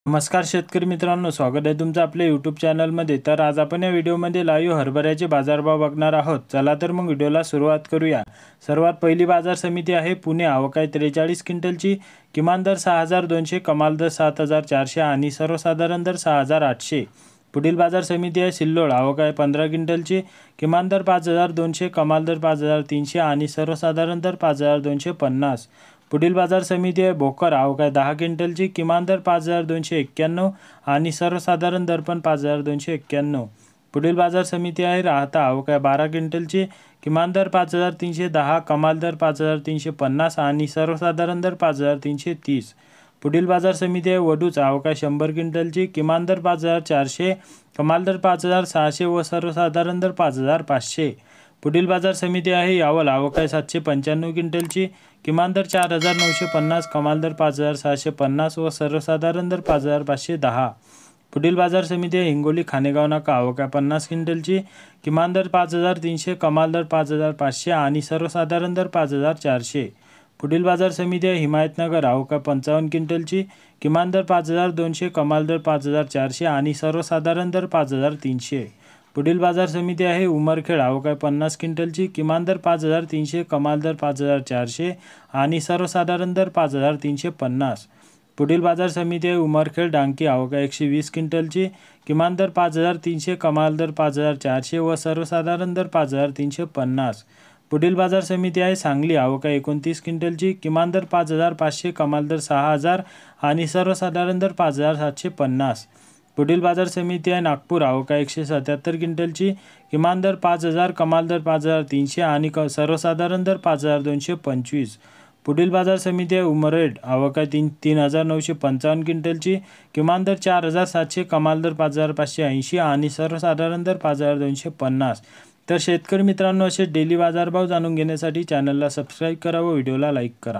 नमस्कार शेतकरी मित्रांनो, स्वागत आहे तुमचं आपल्या यूट्यूब चॅनलमध्ये। तर आज आपण या व्हिडिओमध्ये लाईव्ह हरभऱ्याचे बाजारभाव बघणार आहोत। चला तर मग व्हिडिओला सुरुवात करूया। सर्वात पहिली बाजार समिती आहे पुणे। आवक आहे 43 क्विंटलची। किमान दर 6200, कमाल दर 7400 आणि सर्वसाधारण दर 6800। पुढील बाजार समिती आहे सिल्लोड। आवक आहे 15 क्विंटलची। किमान दर 5200, कमाल दर 5300 आणि सर्वसाधारण दर 5250। पुढील बाजार समिती आहे भोकर। आवक आहे 10 क्विंटलची। किमान दर 5291 आणि सर्वसाधारण दर पण 5291। पुढील बाजार समिती आहे राहता। आवक आहे 12 क्विंटलची। किमान दर 5310, कमाल दर 5350 आणि सर्वसाधारण दर 5330। पुढील बाजार समिती आहे वडूच। आवक आहे 100 क्विंटलची। किमान दर 5400, कमाल दर 5600 व सर्वसाधारण दर 5500। पुढील बाजार समिती आहे यावल। आवक आहे 795 क्विंटलची। किमान दर 4950, कमाल दर 5750 व सर्वसाधारण दर 5510। पुढील बाजार समिती आहे हिंगोली खानेगाव नाका। आवक आहे 50 क्विंटलची। किमान दर 5300, कमाल दर 5500 आणि सर्वसाधारण दर 5400। पुढील बाजार समिती आहे हिमायतनगर। आवक आहे 55 क्विंटलची। किमान दर 5200, कमाल दर 5400 आणि सर्वसाधारण दर 5300। पुढील बाजार समिती आहे उमरखेड। आवक आहे 50 क्विंटलची। किमान दर 5300, कमाल दर 5400 आणि सर्वसाधारण दर 5350। पुढील बाजार समिती आहे उमरखेड डांकी। आवक आहे 120 क्विंटलची। किमान दर 5300, कमाल दर 5400 व सर्वसाधारण दर 5350। पुढील बाजार समिती आहे सांगली। आवक आहे 29 क्विंटलची। किमान दर 5500, कमाल दर 6000 आणि सर्वसाधारण दर 5750। पुढील बाजार समिती आहे नागपूर। आवक आहे 177 क्विंटलची। किमान दर 5000, कमाल दर 5300 आणि सर्वसाधारण दर 5225। पुढील बाजार समिती आहे उमरेड। आवक आहे 3955 क्विंटलची। किमान दर 4700, कमाल दर 5580 आणि सर्वसाधारण दर 5250। तर शेतकरी मित्रांनो, असे डेली बाजारभाव जाणून घेण्यासाठी चॅनलला सबस्क्राईब करा व व्हिडिओला लाईक करा।